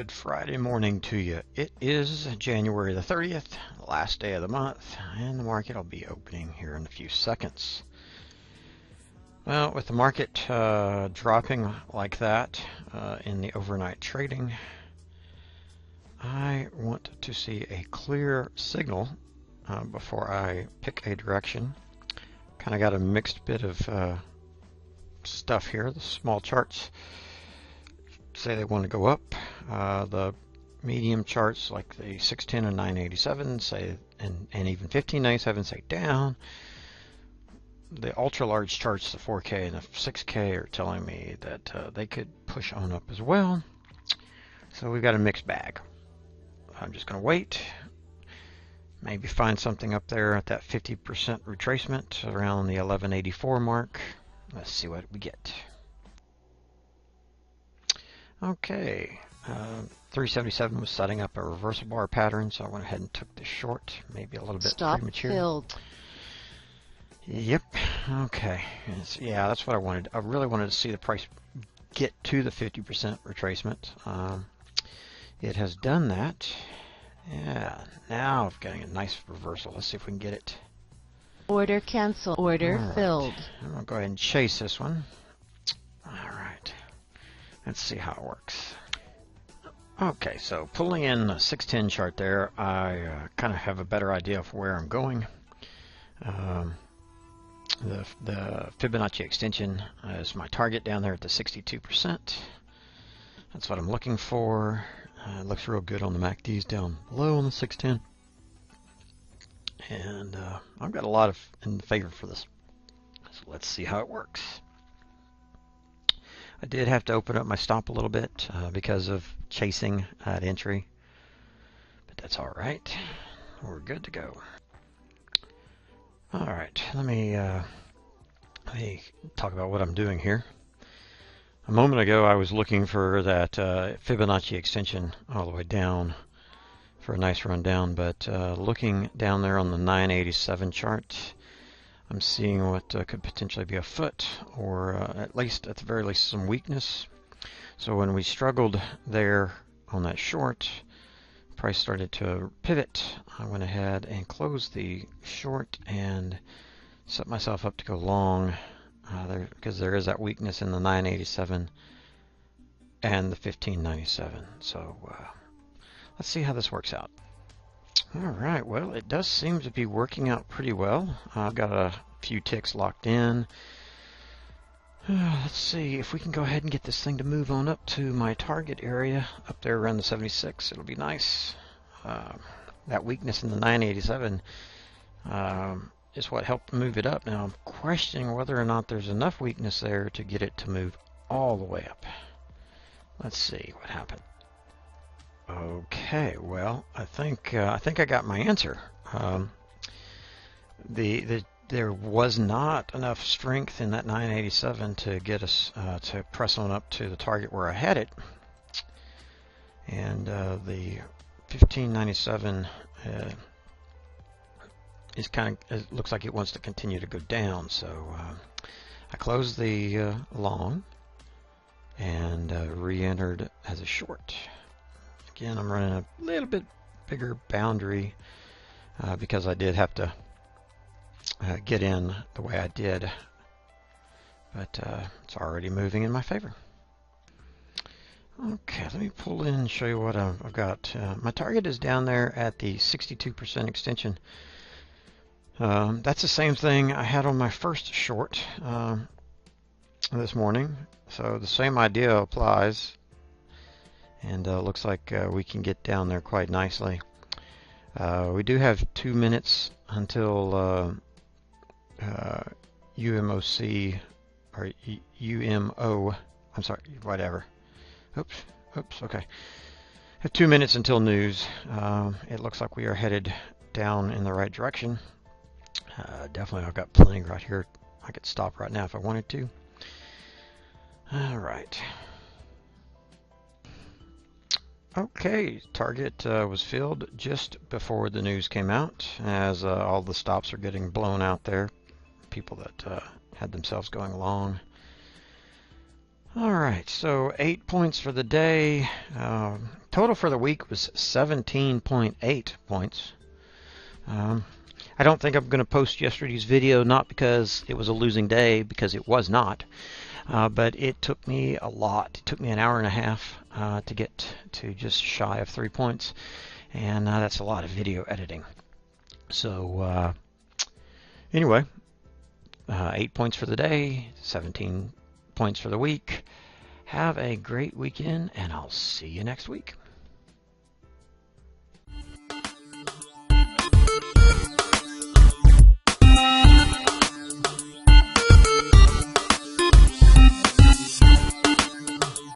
Good Friday morning to you. It is January the 30th, last day of the month, and the market will be opening here in a few seconds. Well, with the market dropping like that in the overnight trading, I want to see a clear signal before I pick a direction. Kind of got a mixed bit of stuff here. The small charts say they want to go up. The medium charts like the 610 and 987 say, and even 1597 say down. The ultra large charts, the 4K and the 6K, are telling me that they could push on up as well. So we've got a mixed bag. I'm just going to wait. Maybe find something up there at that 50% retracement around the 1184 mark. Let's see what we get. Okay, 377 was setting up a reversal bar pattern, so I went ahead and took the short, maybe a little bit premature. Filled. Yep, okay. Yeah, that's what I wanted. I really wanted to see the price get to the 50% retracement. It has done that. Yeah, now I'm getting a nice reversal. Let's see if we can get it. Order cancel. Order All right. filled. I'm going to go ahead and chase this one. All right. Let's see how it works. Okay, so pulling in the 610 chart there, I kind of have a better idea of where I'm going. The Fibonacci extension is my target down there at the 62%. That's what I'm looking for. It looks real good on the MACDs down below on the 610. And I've got a lot in favor for this. So let's see how it works. I did have to open up my stop a little bit because of chasing at entry, but that's all right. We're good to go. All right, let me talk about what I'm doing here. A moment ago, I was looking for that Fibonacci extension all the way down for a nice run down, but looking down there on the 987 chart, I'm seeing what could potentially be a foot, or at the very least some weakness. So when we struggled there on that short, price started to pivot. I went ahead and closed the short and set myself up to go long because there is that weakness in the 987 and the 1597. So let's see how this works out. All right, well, it does seem to be working out pretty well. I've got a few ticks locked in. Let's see if we can go ahead and get this thing to move on up to my target area up there around the 76. It'll be nice. That weakness in the 987 is what helped move it up. Now I'm questioning whether or not there's enough weakness there to get it to move all the way up. Let's see what happened. Okay, well, I think I got my answer. There was not enough strength in that 987 to get us to press on up to the target where I had it, and the 1597 is it looks like it wants to continue to go down. So I closed the long and re-entered as a short. Again, I'm running a little bit bigger boundary because I did have to get in the way I did, but it's already moving in my favor. Okay, let me pull in and show you what I've got. My target is down there at the 62% extension. That's the same thing I had on my first short this morning, so the same idea applies. And looks like we can get down there quite nicely. We do have 2 minutes until UMOC, or UMO, I'm sorry, whatever. Oops, okay. Have 2 minutes until news. It looks like we are headed down in the right direction. Definitely, I've got plenty right here. I could stop right now if I wanted to. All right. Okay, target was filled just before the news came out, as all the stops are getting blown out there. People that had themselves going long. All right, so 8 points for the day. Total for the week was 17.8 points. I don't think I'm going to post yesterday's video, not because it was a losing day, because it was not, but it took me a lot. It took me an hour and a half to get to just shy of 3 points, and that's a lot of video editing. So anyway, 8 points for the day, 17 points for the week. Have a great weekend, and I'll see you next week.